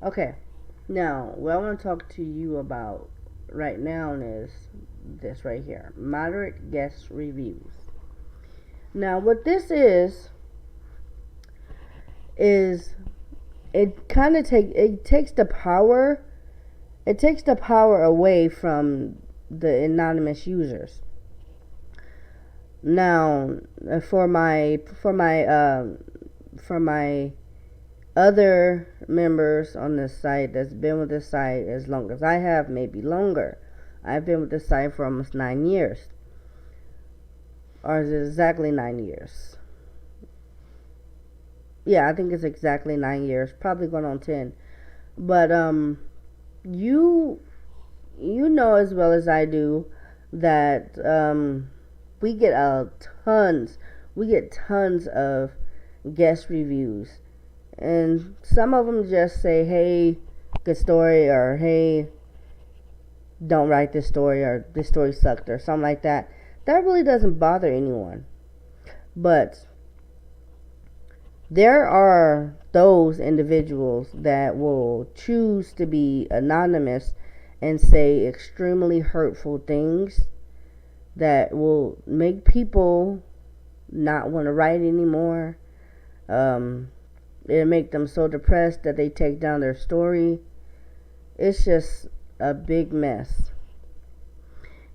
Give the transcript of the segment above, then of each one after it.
Okay, now what I want to talk to you about right now is this right here: moderate guest reviews. Now, what this is it kind of takes the power. It takes the power away from the anonymous users. Now, for my other members on this site that's been with this site as long as I have, maybe longer. I've been with this site for almost 9 years, or is it exactly 9 years? Yeah, I think it's exactly 9 years, probably going on 10. But you you know as well as I do that we get tons we get tons of guest reviews, and some of them just say, "Hey, good story," or "Hey, don't write this story," or "This story sucked," or something like that. That really doesn't bother anyone. But there are those individuals that will choose to be anonymous and say extremely hurtful things that will make people not want to write anymore. It'll make them so depressed that they take down their story. It's just a big mess.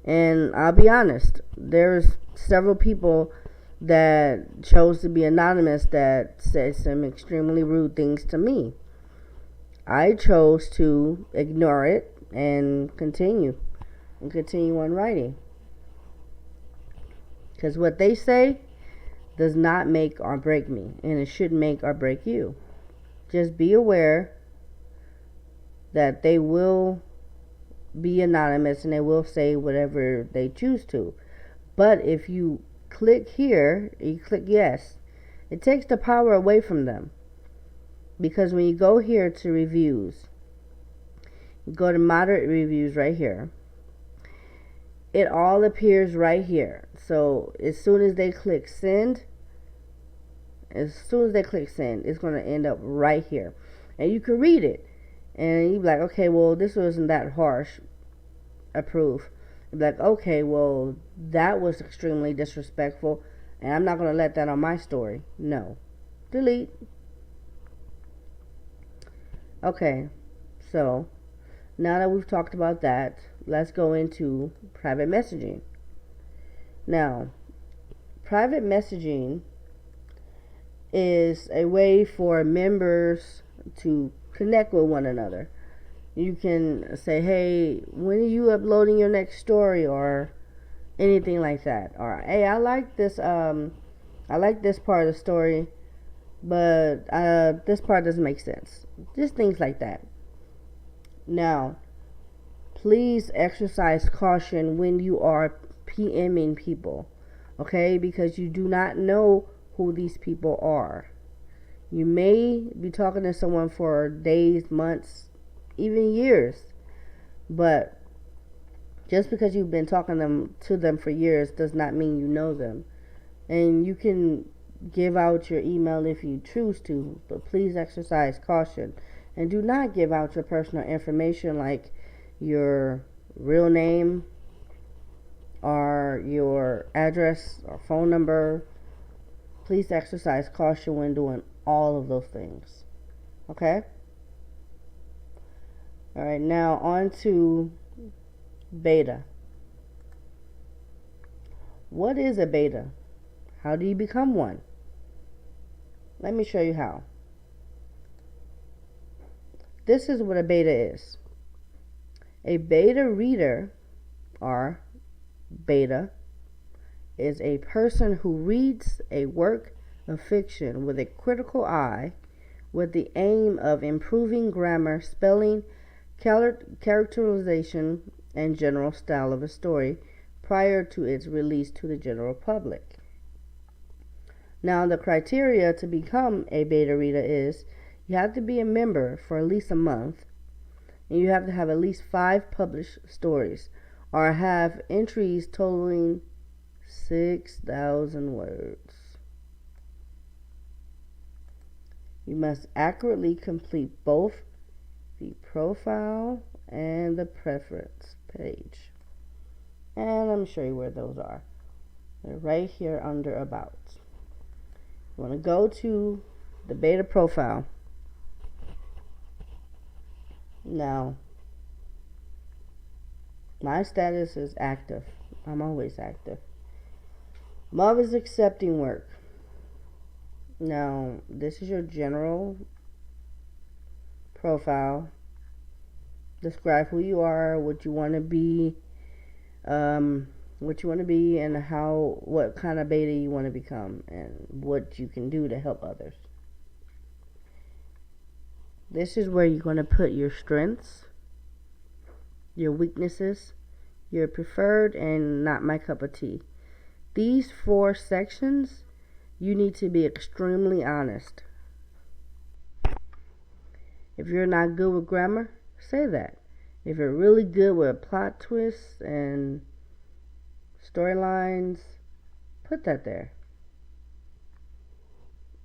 And I'll be honest, there's several people that chose to be anonymous that said some extremely rude things to me. I chose to ignore it and continue on writing. Because what they say does not make or break me, and it shouldn't make or break you. Just be aware that they will be anonymous and they will say whatever they choose to. But if you click here, you click yes, it takes the power away from them. Because when you go here to reviews, you go to moderate reviews right here, it all appears right here. So as soon as they click send, it's going to end up right here. And you can read it. And you'd be like, okay, well, this wasn't that harsh. Approve. You'd be like, okay, well, that was extremely disrespectful, and I'm not going to let that on my story. No. Delete. Okay, so now that we've talked about that, let's go into private messaging. Now, private messaging is a way for members to connect with one another. You can say, "Hey, when are you uploading your next story?" or anything like that. Or, "Hey, I like this part of the story, but this part doesn't make sense." Just things like that. Now, please exercise caution when you are PMing people, okay? Because you do not know who these people are. You may be talking to someone for days, months, even years, but just because you've been talking to them for years does not mean you know them. And you can give out your email if you choose to, but please exercise caution and do not give out your personal information like your real name or your address or phone number. Please exercise caution when doing all of those things. Okay? Alright, now on to beta. What is a beta? How do you become one? Let me show you how. This is what a beta is. A beta reader, or beta, is a person who reads a work of fiction with a critical eye with the aim of improving grammar, spelling, characterization, and general style of a story prior to its release to the general public. Now, the criteria to become a beta reader is you have to be a member for at least a month, and you have to have at least 5 published stories, or have entries totaling 6,000 words. You must accurately complete both the profile and the preference page. And let me show you where those are. They're right here under About. You want to go to the beta profile. Now, my status is active. I'm always active. I'm always accepting work. Now, this is your general profile. Describe who you are, what you want to be, and what kind of beta you want to become, and what you can do to help others. This is where you're going to put your strengths, your weaknesses, your preferred, and not my cup of tea. These 4 sections, you need to be extremely honest. If you're not good with grammar, say that. If you're really good with plot twists and storylines, put that there.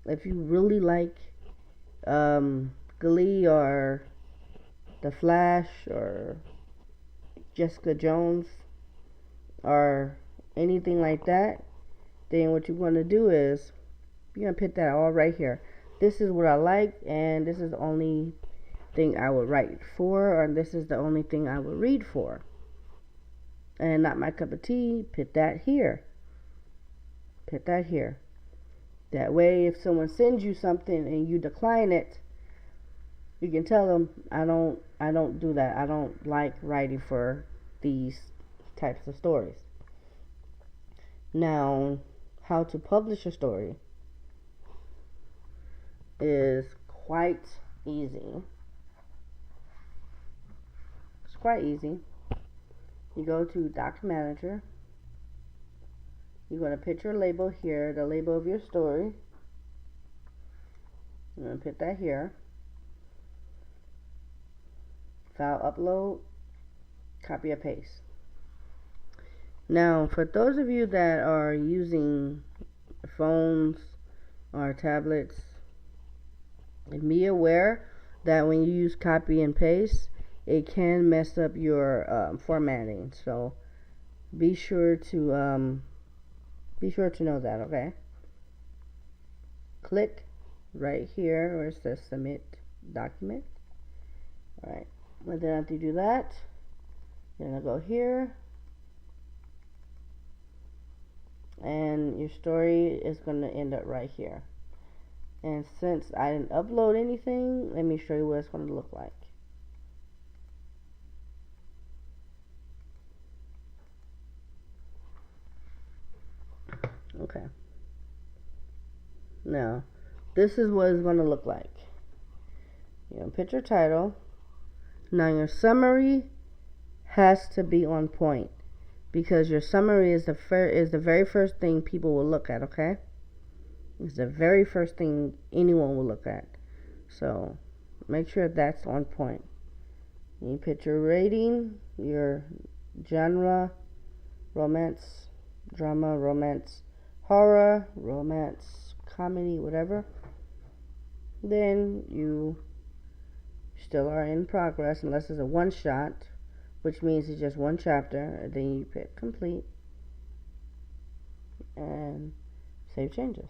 If you really like Glee or The Flash or Jessica Jones or anything like that, then what you're going to do is you're going to put that all right here. This is what I like, and this is the only thing I would write for, or this is the only thing I would read for. And not my cup of tea, put that here. Put that here. That way, if someone sends you something and you decline it, you can tell them, I don't do that. I don't like writing for these types of stories. Now, how to publish a story is quite easy. It's quite easy. You go to Doc Manager. You're going to put your label here, the label of your story. I'm going to put that here. File upload, copy and paste. Now, for those of you that are using phones or tablets, be aware that when you use copy and paste, it can mess up your formatting. So be sure to know that. Okay. Click right here where it says Submit Document. All right. And then after you do that, you're gonna go here, and your story is gonna end up right here. And since I didn't upload anything, let me show you what it's gonna look like. Okay. Now, this is what it's gonna look like. You're gonna put your title. Now your summary has to be on point, because your summary is the very first thing people will look at, okay? It's the very first thing anyone will look at. So make sure that's on point. You put your rating, your genre, romance, drama, romance, horror, romance, comedy, whatever. Then you still are in progress unless it's a one shot, which means it's just one chapter. Then you pick complete and save changes.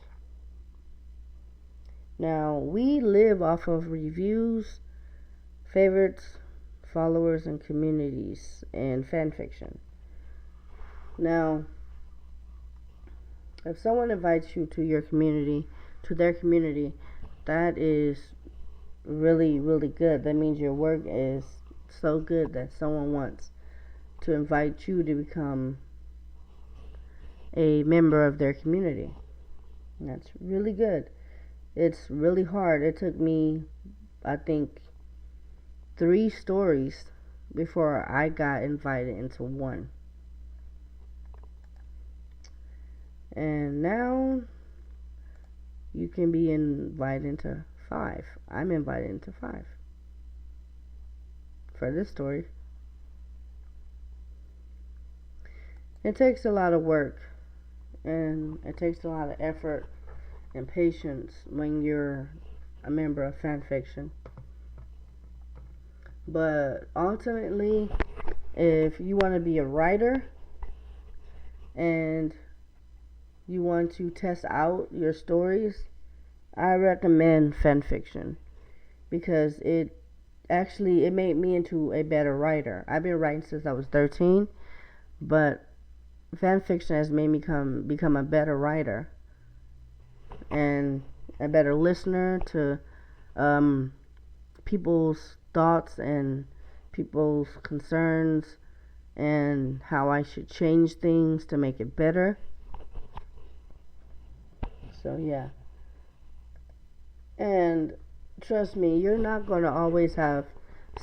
Now, we live off of reviews, favorites, followers, and communities in fanfiction. Now, if someone invites you to your community, to their community, that is really, really good. That means your work is so good that someone wants to invite you to become a member of their community. And that's really good. It's really hard. It took me, I think, 3 stories before I got invited into one. And now you can be invited into 5. I'm invited into 5 for this story. It takes a lot of work, and it takes a lot of effort and patience when you're a member of fanfiction. But ultimately, if you want to be a writer and you want to test out your stories, I recommend fanfiction, because it made me into a better writer. I've been writing since I was 13, but fanfiction has made me become a better writer and a better listener to people's thoughts and people's concerns and how I should change things to make it better. So yeah. And trust me, you're not going to always have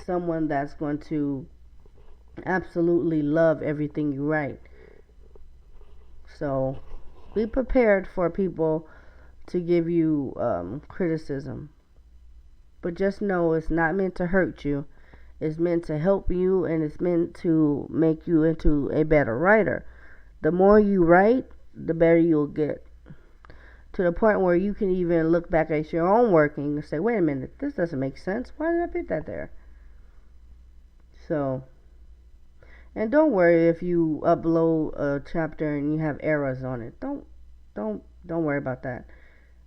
someone that's going to absolutely love everything you write. So be prepared for people to give you criticism. But just know it's not meant to hurt you. It's meant to help you, and it's meant to make you into a better writer. The more you write, the better you'll get. To the point where you can even look back at your own working and say, wait a minute, this doesn't make sense. Why did I put that there? So, and don't worry if you upload a chapter and you have errors on it. Don't worry about that.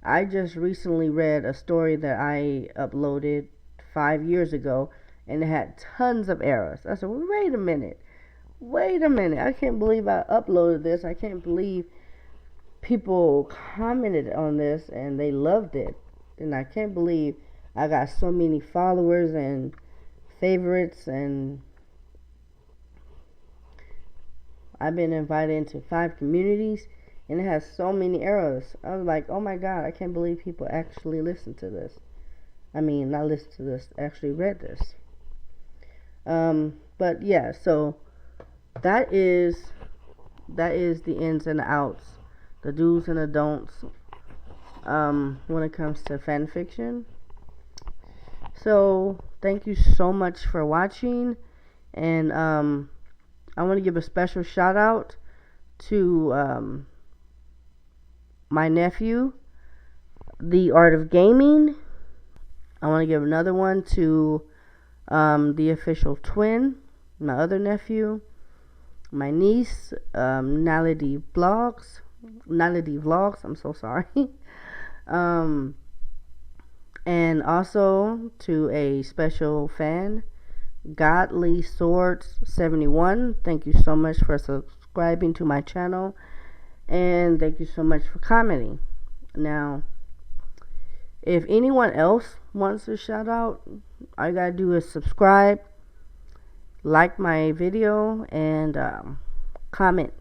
I just recently read a story that I uploaded 5 years ago, and it had tons of errors. I said, well, wait a minute. I can't believe I uploaded this. I can't believe people commented on this and they loved it. And I can't believe I got so many followers and favorites, and I've been invited into 5 communities, and it has so many errors. I was like, oh my God, I can't believe people actually listen to this. I mean, not listen to this, actually read this. But yeah, so that is the ins and the outs, the do's and the don'ts when it comes to fan fiction. So thank you so much for watching, and I want to give a special shout out to my nephew, The Art of Gaming. I want to give another one to the official twin, my other nephew, my niece, Nalady Vlogs, I'm so sorry. And also to a special fan, Godly Swords 71. Thank you so much for subscribing to my channel, and thank you so much for commenting. Now, if anyone else wants a shout out, all you gotta do is subscribe, like my video, and comment.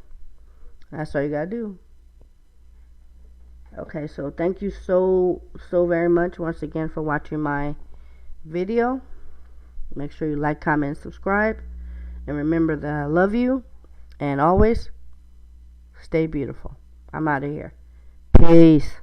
That's all you gotta do. Okay, so thank you so very much once again for watching my video. Make sure you like, comment, and subscribe, and remember that I love you, and always stay beautiful. I'm out of here. Peace.